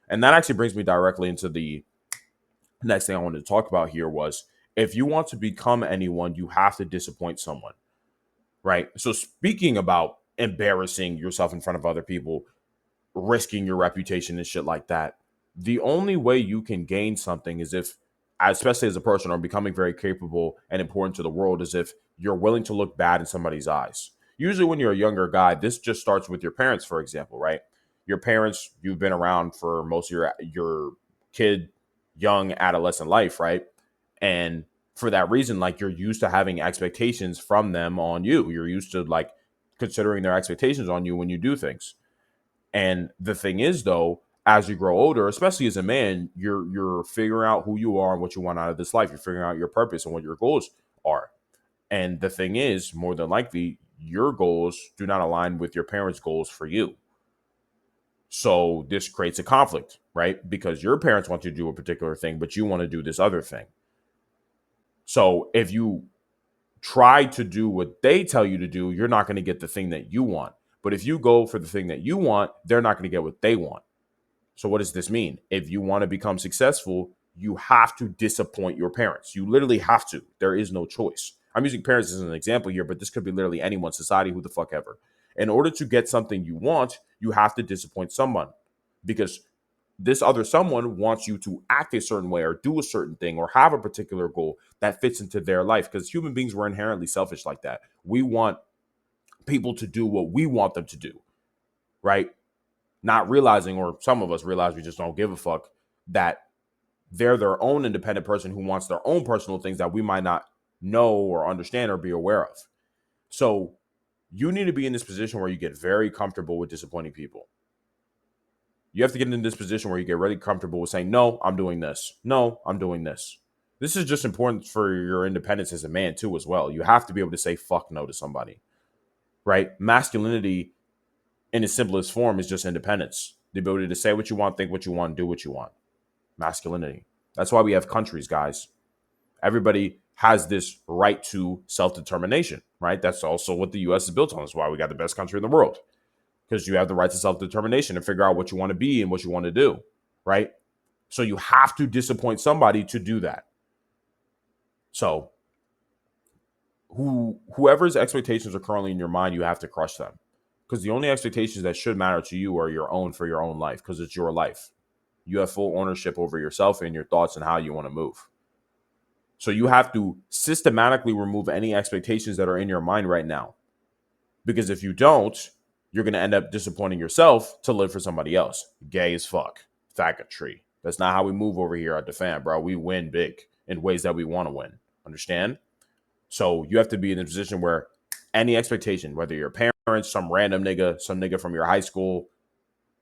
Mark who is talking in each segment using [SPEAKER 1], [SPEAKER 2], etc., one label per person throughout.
[SPEAKER 1] And that actually brings me directly into the next thing I wanted to talk about here was if you want to become anyone, you have to disappoint someone, right? So speaking about embarrassing yourself in front of other people, risking your reputation and shit like that, the only way you can gain something is if, especially as a person or becoming very capable and important to the world, is if you're willing to look bad in somebody's eyes. Usually when you're a younger guy, this just starts with your parents, for example, right? Your parents, you've been around for most of your kid, young adolescent life, right? And for that reason, like you're used to having expectations from them on you. You're used to like considering their expectations on you when you do things. And the thing is, though, as you grow older, especially as a man, you're figuring out who you are and what you want out of this life. You're figuring out your purpose and what your goals are. And the thing is, more than likely, your goals do not align with your parents' goals for you. So this creates a conflict, right? Because your parents want you to do a particular thing, but you want to do this other thing. So if you try to do what they tell you to do, you're not going to get the thing that you want. But if you go for the thing that you want, they're not going to get what they want. So what does this mean? If you want to become successful, you have to disappoint your parents. You literally have to. There is no choice. I'm using parents as an example here, but this could be literally anyone, society, who the fuck ever. In order to get something you want, you have to disappoint someone because this other someone wants you to act a certain way or do a certain thing or have a particular goal that fits into their life because human beings were inherently selfish like that. We want people to do what we want them to do, right? Not realizing, or some of us realize we just don't give a fuck, that they're their own independent person who wants their own personal things that we might not know or understand or be aware of. So you need to be in this position where you get very comfortable with disappointing people. You have to get in this position where you get really comfortable with saying, no, I'm doing this. No, I'm doing this. This is just important for your independence as a man, too, as well. You have to be able to say fuck no to somebody, right? Masculinity in its simplest form is just independence. The ability to say what you want, think what you want, do what you want. Masculinity. That's why we have countries, guys. Everybody has this right to self-determination, right? That's also what the U.S. is built on. That's why we got the best country in the world. Because you have the right to self-determination and figure out what you want to be and what you want to do, right? So you have to disappoint somebody to do that. So whoever's expectations are currently in your mind, you have to crush them. Because the only expectations that should matter to you are your own for your own life, because it's your life. You have full ownership over yourself and your thoughts and how you want to move. So you have to systematically remove any expectations that are in your mind right now. Because if you don't, you're going to end up disappointing yourself to live for somebody else. Gay as fuck. Faggotry. That's not how we move over here at the fan, bro. We win big in ways that we want to win. Understand? So you have to be in a position where any expectation, whether your parents, some random nigga, some nigga from your high school,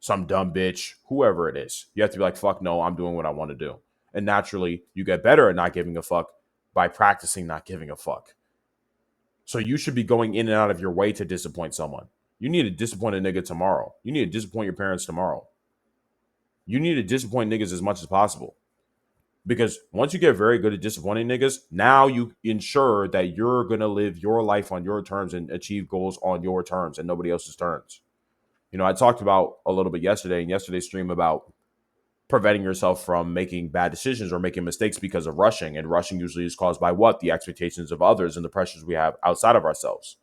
[SPEAKER 1] some dumb bitch, whoever it is, you have to be like, fuck no, I'm doing what I want to do. And naturally, you get better at not giving a fuck by practicing not giving a fuck. So you should be going in and out of your way to disappoint someone. You need to disappoint a nigga tomorrow. You need to disappoint your parents tomorrow. You need to disappoint niggas as much as possible. Because once you get very good at disappointing niggas, now you ensure that you're going to live your life on your terms and achieve goals on your terms and nobody else's terms. You know, I talked about a little bit yesterday in yesterday's stream about preventing yourself from making bad decisions or making mistakes because of rushing. And rushing usually is caused by what? The expectations of others and the pressures we have outside of ourselves.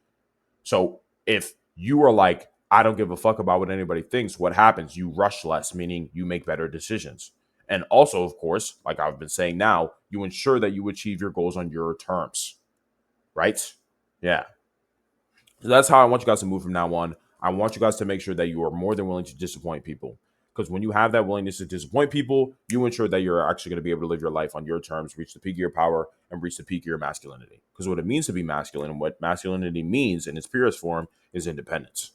[SPEAKER 1] So if you are like, I don't give a fuck about what anybody thinks, what happens? You rush less, meaning you make better decisions. And also, of course, like I've been saying now, you ensure that you achieve your goals on your terms, right? Yeah. So that's how I want you guys to move from now on. I want you guys to make sure that you are more than willing to disappoint people. Because when you have that willingness to disappoint people, you ensure that you're actually going to be able to live your life on your terms, reach the peak of your power, and reach the peak of your masculinity. Because what it means to be masculine and what masculinity means in its purest form is independence.